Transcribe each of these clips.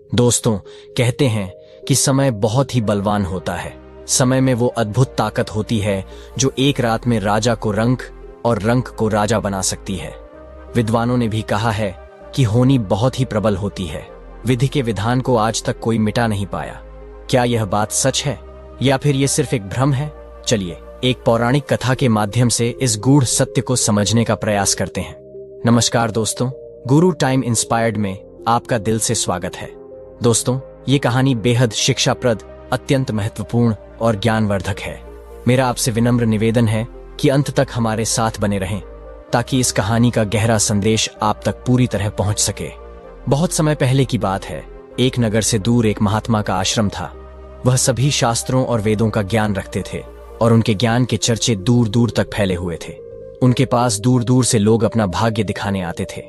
दोस्तों, कहते हैं कि समय बहुत ही बलवान होता है। समय में वो अद्भुत ताकत होती है जो एक रात में राजा को रंक और रंक को राजा बना सकती है। विद्वानों ने भी कहा है कि होनी बहुत ही प्रबल होती है। विधि के विधान को आज तक कोई मिटा नहीं पाया। क्या यह बात सच है या फिर यह सिर्फ एक भ्रम है? चलिए एक पौराणिक कथा के माध्यम से इस गूढ़ सत्य को समझने का प्रयास करते हैं। नमस्कार दोस्तों, गुरु टाइम इंस्पायर्ड में आपका दिल से स्वागत है। दोस्तों, ये कहानी बेहद शिक्षाप्रद, अत्यंत महत्वपूर्ण और ज्ञानवर्धक है। मेरा आपसे विनम्र निवेदन है कि अंत तक हमारे साथ बने रहें ताकि इस कहानी का गहरा संदेश आप तक पूरी तरह पहुंच सके। बहुत समय पहले की बात है। एक नगर से दूर एक महात्मा का आश्रम था। वह सभी शास्त्रों और वेदों का ज्ञान रखते थे और उनके ज्ञान के चर्चे दूर दूर तक फैले हुए थे। उनके पास दूर दूर से लोग अपना भाग्य दिखाने आते थे।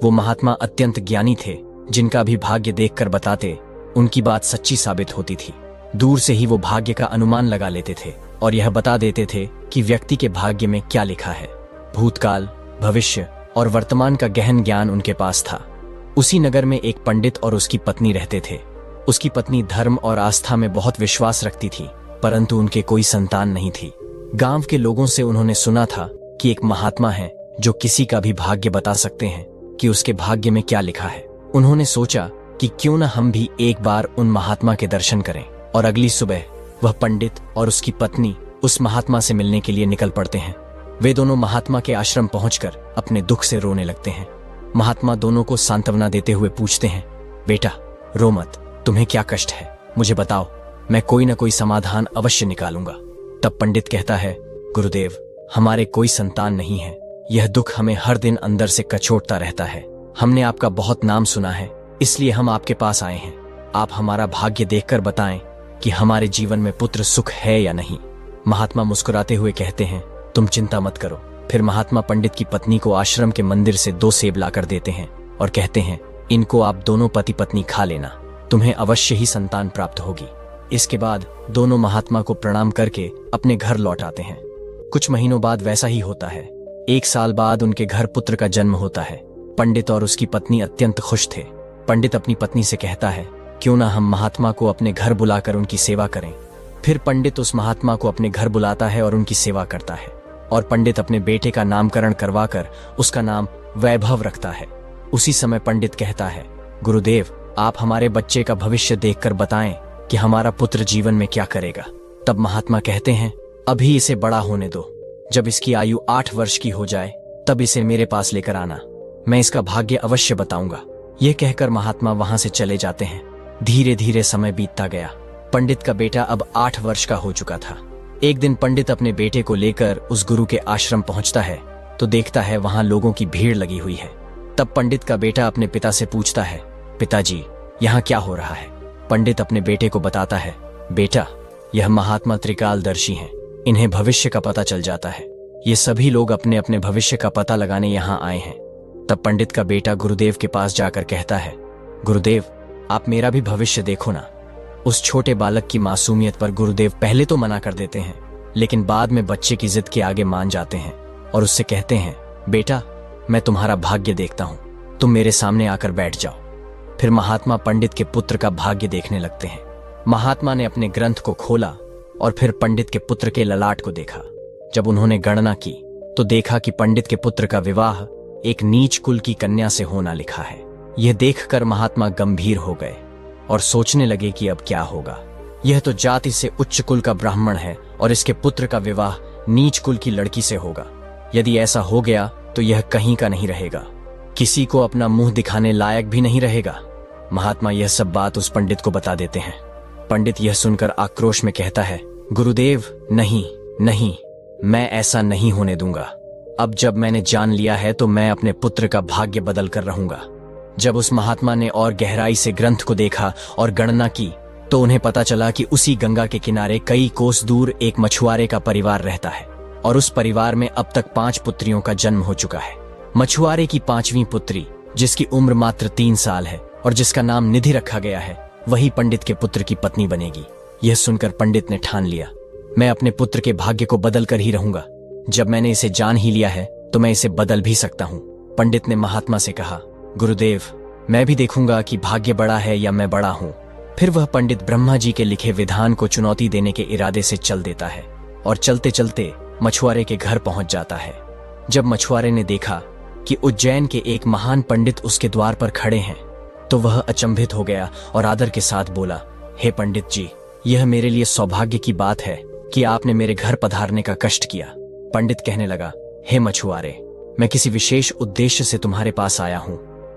वो महात्मा अत्यंत ज्ञानी थे। जिनका भी भाग्य देखकर बताते, उनकी बात सच्ची साबित होती थी। दूर से ही वो भाग्य का अनुमान लगा लेते थे और यह बता देते थे कि व्यक्ति के भाग्य में क्या लिखा है। भूतकाल, भविष्य और वर्तमान का गहन ज्ञान उनके पास था। उसी नगर में एक पंडित और उसकी पत्नी रहते थे। उसकी पत्नी धर्म और आस्था में बहुत विश्वास रखती थी, परंतु उनके कोई संतान नहीं थी। गांव के लोगों से उन्होंने सुना था कि एक महात्मा है जो किसी का भी भाग्य बता सकते हैं कि उसके भाग्य में क्या लिखा है। उन्होंने सोचा कि क्यों न हम भी एक बार उन महात्मा के दर्शन करें, और अगली सुबह वह पंडित और उसकी पत्नी उस महात्मा से मिलने के लिए निकल पड़ते हैं। वे दोनों महात्मा के आश्रम पहुंचकर अपने दुख से रोने लगते हैं। महात्मा दोनों को सांत्वना देते हुए पूछते हैं, बेटा रो मत, तुम्हें क्या कष्ट है, मुझे बताओ, मैं कोई न कोई समाधान अवश्य निकालूंगा। तब पंडित कहता है, गुरुदेव, हमारे कोई संतान नहीं है। यह दुख हमें हर दिन अंदर से कचोटता रहता है। हमने आपका बहुत नाम सुना है, इसलिए हम आपके पास आए हैं। आप हमारा भाग्य देखकर बताएं कि हमारे जीवन में पुत्र सुख है या नहीं। महात्मा मुस्कुराते हुए कहते हैं, तुम चिंता मत करो। फिर महात्मा पंडित की पत्नी को आश्रम के मंदिर से 2 सेब लाकर देते हैं और कहते हैं, इनको आप दोनों पति पत्नी खा लेना, तुम्हें अवश्य ही संतान प्राप्त होगी। इसके बाद दोनों महात्मा को प्रणाम करके अपने घर लौट आते हैं। कुछ महीनों बाद वैसा ही होता है। 1 साल बाद उनके घर पुत्र का जन्म होता है। पंडित और उसकी पत्नी अत्यंत खुश थे। पंडित अपनी पत्नी से कहता है, क्यों ना हम महात्मा को अपने घर बुलाकर उनकी सेवा करें। फिर पंडित उस महात्मा को अपने घर बुलाता है और उनकी सेवा करता है। और पंडित अपने बेटे का नामकरण करवाकर उसका नाम वैभव रखता है। उसी समय पंडित कहता है, गुरुदेव, आप हमारे बच्चे का भविष्य देखकर बताएं कि हमारा पुत्र जीवन में क्या करेगा। तब महात्मा कहते हैं, अभी इसे बड़ा होने दो। जब इसकी आयु 8 वर्ष की हो जाए तब इसे मेरे पास लेकर आना, मैं इसका भाग्य अवश्य बताऊंगा। यह कहकर महात्मा वहां से चले जाते हैं। धीरे धीरे समय बीतता गया। पंडित का बेटा अब 8 वर्ष का हो चुका था। एक दिन पंडित अपने बेटे को लेकर उस गुरु के आश्रम पहुंचता है तो देखता है वहां लोगों की भीड़ लगी हुई है। तब पंडित का बेटा अपने पिता से पूछता है, पिताजी, यहाँ क्या हो रहा है? पंडित अपने बेटे को बताता है, बेटा, यह महात्मा त्रिकालदर्शी हैं। इन्हें भविष्य का पता चल जाता है। ये सभी लोग अपने अपने भविष्य का पता लगाने यहाँ आए हैं। तब पंडित का बेटा गुरुदेव के पास जाकर कहता है, गुरुदेव, आप मेरा भी भविष्य देखो ना। उस छोटे बालक की मासूमियत पर गुरुदेव पहले तो मना कर देते हैं, लेकिन बाद में बच्चे की जिद के आगे मान जाते हैं और उससे कहते हैं, बेटा, मैं तुम्हारा भाग्य देखता हूं, तुम मेरे सामने आकर बैठ जाओ। फिर महात्मा पंडित के पुत्र का भाग्य देखने लगते हैं। महात्मा ने अपने ग्रंथ को खोला और फिर पंडित के पुत्र के ललाट को देखा। जब उन्होंने गणना की तो देखा कि पंडित के पुत्र का विवाह एक नीच कुल की कन्या से होना लिखा है। यह देखकर महात्मा गंभीर हो गए और सोचने लगे कि अब क्या होगा। यह तो जाति से उच्च कुल का ब्राह्मण है और इसके पुत्र का विवाह नीच कुल की लड़की से होगा। यदि ऐसा हो गया तो यह कहीं का नहीं रहेगा, किसी को अपना मुंह दिखाने लायक भी नहीं रहेगा। महात्मा यह सब बात उस पंडित को बता देते हैं। पंडित यह सुनकर आक्रोश में कहता है, गुरुदेव, नहीं नहीं, मैं ऐसा नहीं होने दूंगा। अब जब मैंने जान लिया है तो मैं अपने पुत्र का भाग्य बदल कर रहूंगा। जब उस महात्मा ने और गहराई से ग्रंथ को देखा और गणना की तो उन्हें पता चला कि उसी गंगा के किनारे कई कोस दूर एक मछुआरे का परिवार रहता है और उस परिवार में अब तक 5 पुत्रियों का जन्म हो चुका है। मछुआरे की 5वीं पुत्री, जिसकी उम्र मात्र 3 साल है और जिसका नाम निधि रखा गया है, वही पंडित के पुत्र की पत्नी बनेगी। यह सुनकर पंडित ने ठान लिया, मैं अपने पुत्र के भाग्य को बदल कर ही रहूंगा। जब मैंने इसे जान ही लिया है तो मैं इसे बदल भी सकता हूँ। पंडित ने महात्मा से कहा, गुरुदेव, मैं भी देखूंगा कि भाग्य बड़ा है या मैं बड़ा हूं। फिर वह पंडित ब्रह्मा जी के लिखे विधान को चुनौती देने के इरादे से चल देता है और चलते चलते मछुआरे के घर पहुंच जाता है। जब मछुआरे ने देखा कि उज्जैन के एक महान पंडित उसके द्वार पर खड़े हैं तो वह अचंभित हो गया और आदर के साथ बोला, हे पंडित जी, यह मेरे लिए सौभाग्य की बात है कि आपने मेरे घर पधारने का कष्ट किया। पंडित कहने लगा, हे मछुआरे, मैं किसी विशेष उद्देश्य से तुम्हारे पास आया हूं।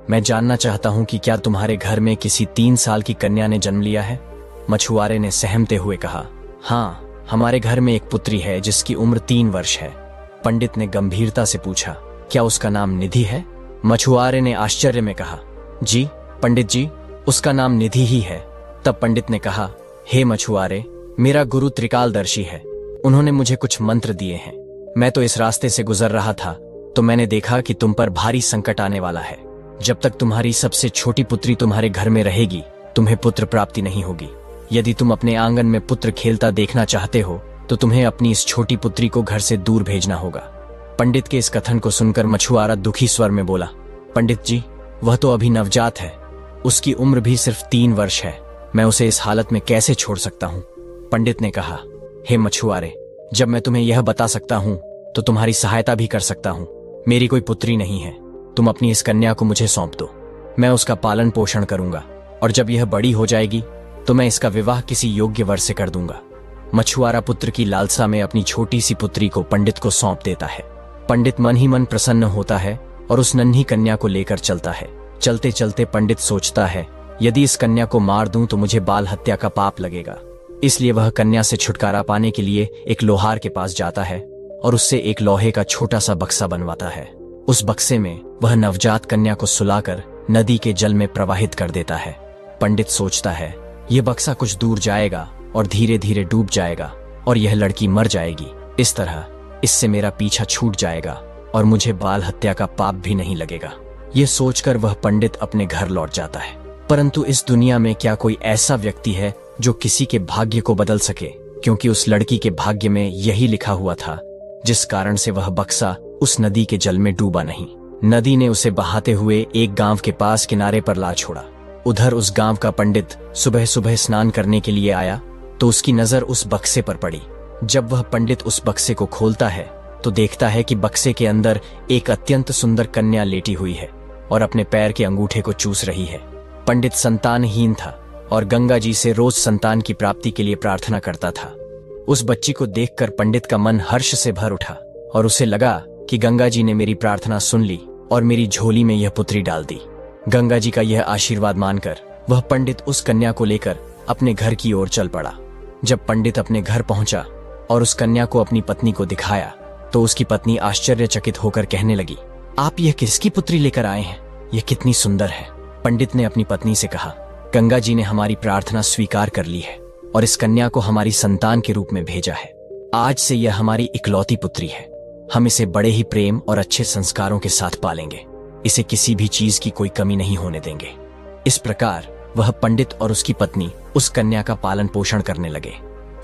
मैं जानना चाहता हूं कि क्या तुम्हारे घर में किसी 3 साल की कन्या ने जन्म लिया है? मछुआरे ने सहमते हुए कहा, हाँ, हमारे घर में एक पुत्री है जिसकी उम्र 3 वर्ष है। पंडित ने गंभीरता से पूछा, क्या उसका नाम निधि है? मछुआरे ने आश्चर्य में कहा, जी पंडित जी, उसका नाम निधि ही है। तब पंडित ने कहा, हे मछुआरे, मेरा गुरु त्रिकालदर्शी है। उन्होंने मुझे कुछ मंत्र दिए हैं। मैं तो इस रास्ते से गुजर रहा था तो मैंने देखा कि तुम पर भारी संकट आने वाला है। जब तक तुम्हारी सबसे छोटी पुत्री तुम्हारे घर में रहेगी, तुम्हें पुत्र प्राप्ति नहीं होगी। यदि तुम अपने आंगन में पुत्र खेलता देखना चाहते हो तो तुम्हें अपनी इस छोटी पुत्री को घर से दूर भेजना होगा। पंडित के इस कथन को सुनकर मछुआरा दुखी स्वर में बोला, पंडित जी, वह तो अभी नवजात है, उसकी उम्र भी सिर्फ 3 वर्ष है। मैं उसे इस हालत में कैसे छोड़ सकता हूँ? पंडित ने कहा, हे मछुआरे, जब मैं तुम्हें यह बता सकता हूँ तो तुम्हारी सहायता भी कर सकता हूँ। मेरी कोई पुत्री नहीं है, तुम अपनी इस कन्या को मुझे सौंप दो। मैं उसका पालन पोषण करूंगा और जब यह बड़ी हो जाएगी तो मैं इसका विवाह किसी योग्य वर से कर दूंगा। मछुआरा पुत्र की लालसा में अपनी छोटी सी पुत्री को पंडित को सौंप देता है। पंडित मन ही मन प्रसन्न होता है और उस नन्ही कन्या को लेकर चलता है। चलते चलते पंडित सोचता है, यदि इस कन्या को मार दूं तो मुझे बाल हत्या का पाप लगेगा। इसलिए वह कन्या से छुटकारा पाने के लिए एक लोहार के पास जाता है और उससे एक लोहे का छोटा सा बक्सा बनवाता है। उस बक्से में वह नवजात कन्या को सुलाकर नदी के जल में प्रवाहित कर देता है। पंडित सोचता है, यह बक्सा कुछ दूर जाएगा और धीरे धीरे डूब जाएगा और यह लड़की मर जाएगी। इस तरह इससे मेरा पीछा छूट जाएगा और मुझे बाल हत्या का पाप भी नहीं लगेगा। यह सोचकर वह पंडित अपने घर लौट जाता है। परंतु इस दुनिया में क्या कोई ऐसा व्यक्ति है जो किसी के भाग्य को बदल सके? क्योंकि उस लड़की के भाग्य में यही लिखा हुआ था, जिस कारण से वह बक्सा उस नदी के जल में डूबा नहीं। नदी ने उसे बहाते हुए एक गांव के पास किनारे पर ला छोड़ा। उधर उस गांव का पंडित सुबह सुबह स्नान करने के लिए आया तो उसकी नजर उस बक्से पर पड़ी। जब वह पंडित उस बक्से को खोलता है तो देखता है कि बक्से के अंदर एक अत्यंत सुंदर कन्या लेटी हुई है और अपने पैर के अंगूठे को चूस रही है। पंडित संतानहीन था और गंगा जी से रोज संतान की प्राप्ति के लिए प्रार्थना करता था। उस बच्ची को देखकर पंडित का मन हर्ष से भर उठा और उसे लगा कि गंगा जी ने मेरी प्रार्थना सुन ली और मेरी झोली में यह पुत्री डाल दी। गंगा जी का यह आशीर्वाद मानकर वह पंडित उस कन्या को लेकर अपने घर की ओर चल पड़ा। जब पंडित अपने घर पहुंचा और उस कन्या को अपनी पत्नी को दिखाया तो उसकी पत्नी आश्चर्यचकित होकर कहने लगी, आप यह किसकी पुत्री लेकर आए हैं? यह कितनी सुंदर है। पंडित ने अपनी पत्नी से कहा, गंगा जी ने हमारी प्रार्थना स्वीकार कर ली है और इस कन्या को हमारी संतान के रूप में भेजा है। आज से यह हमारी इकलौती पुत्री है। हम इसे बड़े ही प्रेम और अच्छे संस्कारों के साथ पालेंगे। इसे किसी भी चीज की कोई कमी नहीं होने देंगे। इस प्रकार वह पंडित और उसकी पत्नी उस कन्या का पालन पोषण करने लगे।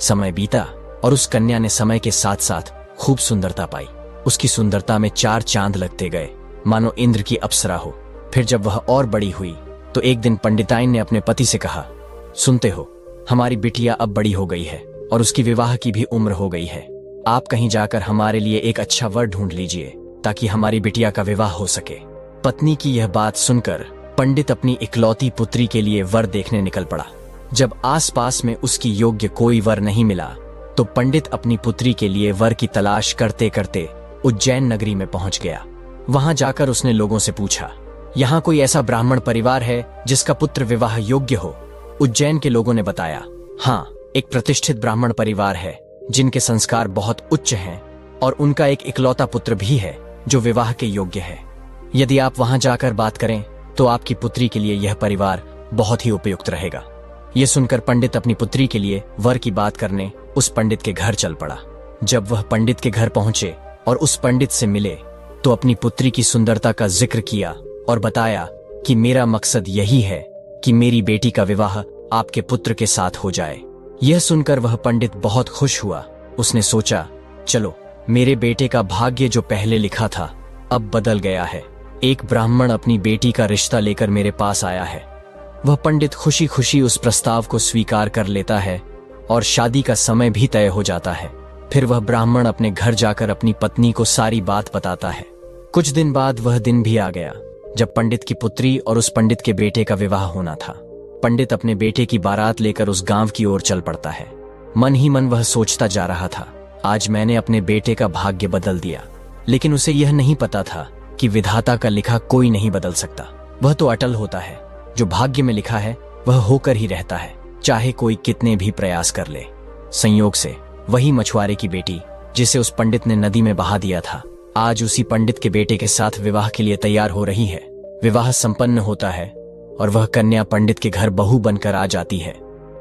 समय बीता और उस कन्या ने समय के साथ साथ खूब सुंदरता पाई। उसकी सुंदरता में 4 चांद लगते गए, मानो इंद्र की अप्सरा हो। फिर जब वह और बड़ी हुई तो एक दिन पंडिताइन ने अपने पति से कहा, सुनते हो, हमारी बिटिया अब बड़ी हो गई है और उसकी विवाह की भी उम्र हो गई है। आप कहीं जाकर हमारे लिए एक अच्छा वर ढूंढ लीजिए ताकि हमारी बिटिया का विवाह हो सके। पत्नी की यह बात सुनकर पंडित अपनी इकलौती पुत्री के लिए वर देखने निकल पड़ा। जब आसपास में उसकी योग्य कोई वर नहीं मिला तो पंडित अपनी पुत्री के लिए वर की तलाश करते करते उज्जैन नगरी में पहुंच गया। वहां जाकर उसने लोगों से पूछा, यहाँ कोई ऐसा ब्राह्मण परिवार है जिसका पुत्र विवाह योग्य हो? उज्जैन के लोगों ने बताया, हाँ, एक प्रतिष्ठित ब्राह्मण परिवार है जिनके संस्कार बहुत उच्च हैं और उनका एक इकलौता पुत्र भी है जो विवाह के योग्य है। यदि आप वहां जाकर बात करें तो आपकी पुत्री के लिए यह परिवार बहुत ही उपयुक्त रहेगा। यह सुनकर पंडित अपनी पुत्री के लिए वर की बात करने उस पंडित के घर चल पड़ा। जब वह पंडित के घर पहुंचे और उस पंडित से मिले तो अपनी पुत्री की सुंदरता का जिक्र किया और बताया कि मेरा मकसद यही है कि मेरी बेटी का विवाह आपके पुत्र के साथ हो जाए। यह सुनकर वह पंडित बहुत खुश हुआ। उसने सोचा, चलो, मेरे बेटे का भाग्य जो पहले लिखा था अब बदल गया है। एक ब्राह्मण अपनी बेटी का रिश्ता लेकर मेरे पास आया है। वह पंडित खुशी खुशी उस प्रस्ताव को स्वीकार कर लेता है और शादी का समय भी तय हो जाता है। फिर वह ब्राह्मण अपने घर जाकर अपनी पत्नी को सारी बात बताता है। कुछ दिन बाद वह दिन भी आ गया जब पंडित की पुत्री और उस पंडित के बेटे का विवाह होना था। पंडित अपने बेटे की बारात लेकर उस गांव की ओर चल पड़ता है। मन ही मन वह सोचता जा रहा था, आज मैंने अपने बेटे का भाग्य बदल दिया। लेकिन उसे यह नहीं पता था कि विधाता का लिखा कोई नहीं बदल सकता। वह तो अटल होता है, जो भाग्य में लिखा है वह होकर ही रहता है, चाहे कोई कितने भी प्रयास कर ले। संयोग से वही मछुआरे की बेटी जिसे उस पंडित ने नदी में बहा दिया था, आज उसी पंडित के बेटे के साथ विवाह के लिए तैयार हो रही है। विवाह संपन्न होता है और वह कन्या पंडित के घर बहू बनकर आ जाती है।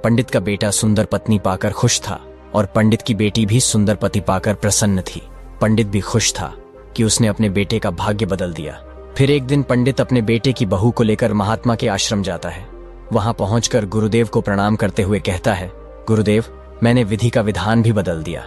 पंडित का बेटा सुंदर पत्नी पाकर खुश था और पंडित की बेटी भी सुंदर पति पाकर प्रसन्न थी। पंडित भी खुश था कि उसने अपने बेटे का भाग्य बदल दिया। फिर एक दिन पंडित अपने बेटे की बहू को लेकर महात्मा के आश्रम जाता है। वहां पहुंचकर गुरुदेव को प्रणाम करते हुए कहता है, गुरुदेव, मैंने विधि का विधान भी बदल दिया।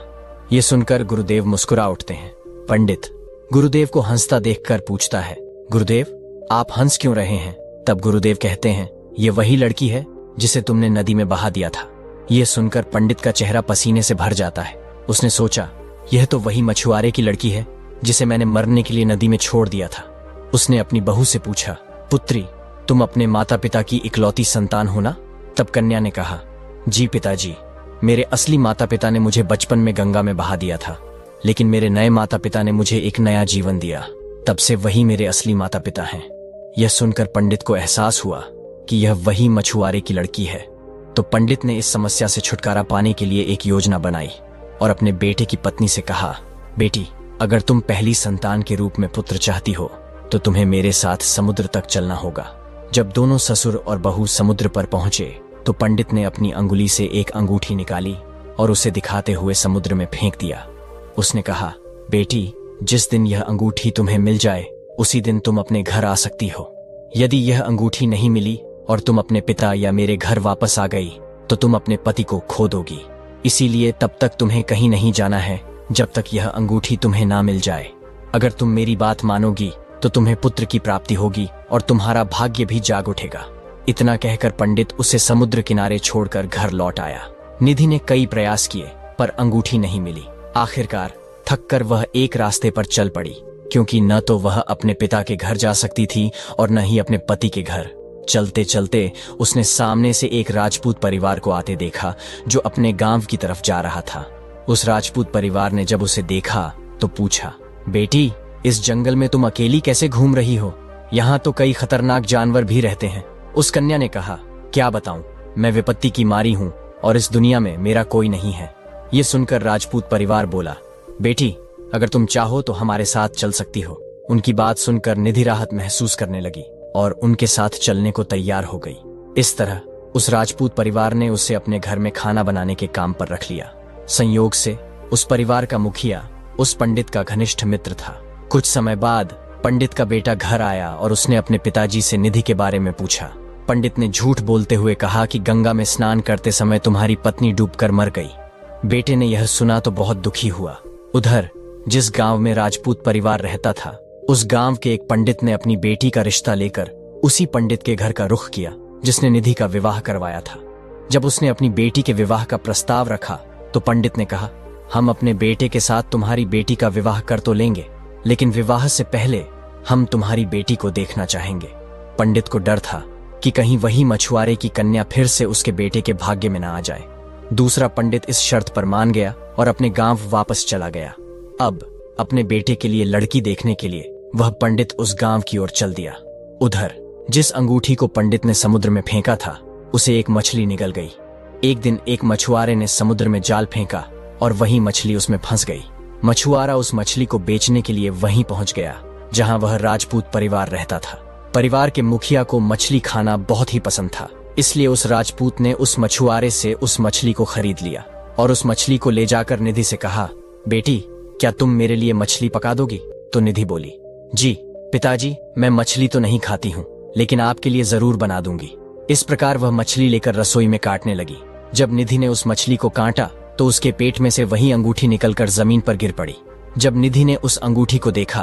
ये सुनकर गुरुदेव मुस्कुरा उठते हैं। पंडित गुरुदेव को हंसता देखकर पूछता है, गुरुदेव, आप हंस क्यों रहे हैं? तब गुरुदेव कहते हैं, ये वही लड़की है जिसे तुमने नदी में बहा दिया था। यह सुनकर पंडित का चेहरा पसीने से भर जाता है। उसने सोचा, यह तो वही मछुआरे की लड़की है जिसे मैंने मरने के लिए नदी में छोड़ दिया था। उसने अपनी बहू से पूछा, पुत्री, तुम अपने माता पिता की इकलौती संतान हो ना? तब कन्या ने कहा, जी पिताजी, मेरे असली माता पिता ने मुझे बचपन में गंगा में बहा दिया था, लेकिन मेरे नए माता पिता ने मुझे एक नया जीवन दिया। तब से वही मेरे असली माता पिता हैं। यह सुनकर पंडित को एहसास हुआ कि यह वही मछुआरे की लड़की है। तो पंडित ने इस समस्या से छुटकारा पाने के लिए एक योजना बनाई और अपने बेटे की पत्नी से कहा, बेटी, अगर तुम पहली संतान के रूप में पुत्र चाहती हो तो तुम्हें मेरे साथ समुद्र तक चलना होगा। जब दोनों ससुर और बहू समुद्र पर पहुंचे तो पंडित ने अपनी अंगुली से एक अंगूठी निकाली और उसे दिखाते हुए समुद्र में फेंक दिया। उसने कहा, बेटी, जिस दिन यह अंगूठी तुम्हें मिल जाए उसी दिन तुम अपने घर आ सकती हो। यदि यह अंगूठी नहीं मिली और तुम अपने पिता या मेरे घर वापस आ गई तो तुम अपने पति को खो दोगी। इसीलिए तब तक तुम्हें कहीं नहीं जाना है जब तक यह अंगूठी तुम्हें ना मिल जाए। अगर तुम मेरी बात मानोगी तो तुम्हें पुत्र की प्राप्ति होगी और तुम्हारा भाग्य भी जाग उठेगा। इतना कहकर पंडित उसे समुद्र किनारे छोड़कर घर लौट आया। निधि ने कई प्रयास किए पर अंगूठी नहीं मिली। आखिरकार थककर वह एक रास्ते पर चल पड़ी, क्योंकि न तो वह अपने पिता के घर जा सकती थी और न ही अपने पति के घर। चलते चलते उसने सामने से एक राजपूत परिवार को आते देखा जो अपने गांव की तरफ जा रहा था। उस राजपूत परिवार ने जब उसे देखा तो पूछा, बेटी, इस जंगल में तुम अकेली कैसे घूम रही हो? यहाँ तो कई खतरनाक जानवर भी रहते हैं। उस कन्या ने कहा, क्या बताऊं, मैं विपत्ति की मारी हूँ और इस दुनिया में मेरा कोई नहीं है। ये सुनकर राजपूत परिवार बोला, बेटी, अगर तुम चाहो तो हमारे साथ चल सकती हो। उनकी बात सुनकर निधि राहत महसूस करने लगी और उनके साथ चलने को तैयार हो गई। इस तरह उस राजपूत परिवार ने उसे अपने घर में खाना बनाने के काम पर रख लिया। संयोग से उस परिवार का मुखिया उस पंडित का घनिष्ठ मित्र था। कुछ समय बाद पंडित का बेटा घर आया और उसने अपने पिताजी से निधि के बारे में पूछा। पंडित ने झूठ बोलते हुए कहा कि गंगा में स्नान करते समय तुम्हारी पत्नी डूबकर मर गई। बेटे ने यह सुना तो बहुत दुखी हुआ। उधर जिस गांव में राजपूत परिवार रहता था, उस गांव के एक पंडित ने अपनी बेटी का रिश्ता लेकर उसी पंडित के घर का रुख किया जिसने निधि का विवाह करवाया था। जब उसने अपनी बेटी के विवाह का प्रस्ताव रखा तो पंडित ने कहा, हम अपने बेटे के साथ तुम्हारी बेटी का विवाह कर तो लेंगे, लेकिन विवाह से पहले हम तुम्हारी बेटी को देखना चाहेंगे। पंडित को डर था कि कहीं वही मछुआरे की कन्या फिर से उसके बेटे के भाग्य में न आ जाए। दूसरा पंडित इस शर्त पर मान गया और अपने गांव वापस चला गया। अब अपने बेटे के लिए लड़की देखने के लिए वह पंडित उस गांव की ओर चल दिया। उधर जिस अंगूठी को पंडित ने समुद्र में फेंका था उसे एक मछली निगल गई। एक दिन एक मछुआरे ने समुद्र में जाल फेंका और वही मछली उसमें फंस गई। मछुआरा उस मछली को बेचने के लिए वहीं पहुंच गया जहां वह राजपूत परिवार रहता था। परिवार के मुखिया को मछली खाना बहुत ही पसंद था, इसलिए उस राजपूत ने उस मछुआरे से उस मछली को खरीद लिया और उस मछली को ले जाकर निधि से कहा, बेटी, क्या तुम मेरे लिए मछली पका दोगी? तो निधि बोली, जी पिताजी, मैं मछली तो नहीं खाती हूँ, लेकिन आपके लिए जरूर बना दूंगी। इस प्रकार वह मछली लेकर रसोई में काटने लगी। जब निधि ने उस मछली को काटा तो उसके पेट में से वही अंगूठी निकलकर जमीन पर गिर पड़ी। जब निधि ने उस अंगूठी को देखा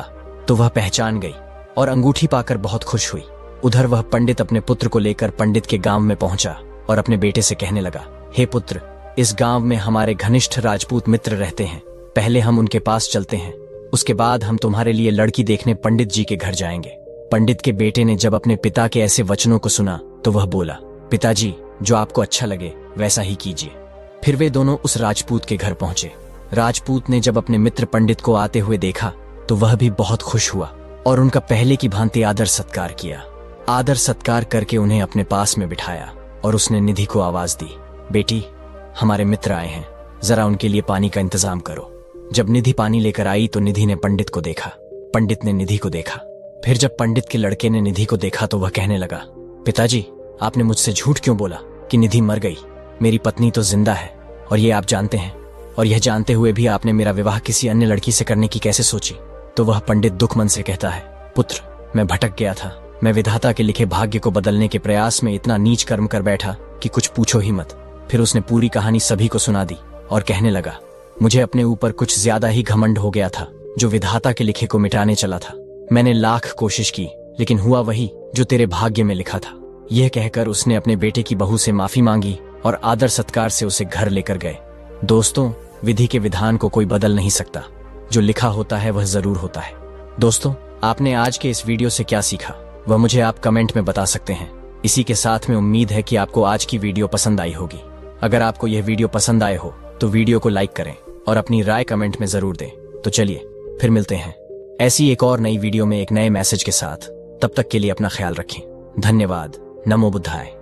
तो वह पहचान गई और अंगूठी पाकर बहुत खुश हुई। उधर वह पंडित अपने पुत्र को लेकर पंडित के गांव में पहुंचा और अपने बेटे से कहने लगा, हे पुत्र, इस गांव में हमारे घनिष्ठ राजपूत मित्र रहते हैं। पहले हम उनके पास चलते हैं, उसके बाद हम तुम्हारे लिए लड़की देखने पंडित जी के घर जाएंगे। पंडित के बेटे ने जब अपने पिता के ऐसे वचनों को सुना तो वह बोला, पिताजी, जो आपको अच्छा लगे वैसा ही कीजिए। फिर वे दोनों उस राजपूत के घर पहुंचे। राजपूत ने जब अपने मित्र पंडित को आते हुए देखा तो वह भी बहुत खुश हुआ और उनका पहले की भांति आदर सत्कार किया। आदर सत्कार करके उन्हें अपने पास में बिठाया और उसने निधि को आवाज दी, बेटी, हमारे मित्र आए हैं, जरा उनके लिए पानी का इंतजाम करो। जब निधि पानी लेकर आई तो निधि ने पंडित को देखा, पंडित ने निधि को देखा। फिर जब पंडित के लड़के ने निधि को देखा तो वह कहने लगा, पिताजी, आपने मुझसे झूठ क्यों बोला कि निधि मर गई? मेरी पत्नी तो जिंदा है और ये आप जानते हैं, और यह जानते हुए भी आपने मेरा विवाह किसी अन्य लड़की से करने की कैसे सोची? तो वह पंडित दुख मन से कहता है, पुत्र, मैं भटक गया था। मैं विधाता के लिखे भाग्य को बदलने के प्रयास में इतना नीच कर्म कर बैठा कि कुछ पूछो ही मत। फिर उसने पूरी कहानी सभी को सुना दी और कहने लगा, मुझे अपने ऊपर कुछ ज्यादा ही घमंड हो गया था, जो विधाता के लिखे को मिटाने चला था। मैंने लाख कोशिश की, लेकिन हुआ वही जो तेरे भाग्य में लिखा था। यह कहकर उसने अपने बेटे की बहू से माफी मांगी और आदर सत्कार से उसे घर लेकर गए। दोस्तों, विधि के विधान को कोई बदल नहीं सकता, जो लिखा होता है वह जरूर होता है। दोस्तों, आपने आज के इस वीडियो से क्या सीखा वह मुझे आप कमेंट में बता सकते हैं। इसी के साथ में उम्मीद है कि आपको आज की वीडियो पसंद आई होगी। अगर आपको यह वीडियो पसंद आए हो तो वीडियो को लाइक करें और अपनी राय कमेंट में जरूर दें। तो चलिए फिर मिलते हैं ऐसी एक और नई वीडियो में एक नए मैसेज के साथ। तब तक के लिए अपना ख्याल रखें। धन्यवाद। नमो बुद्धाय।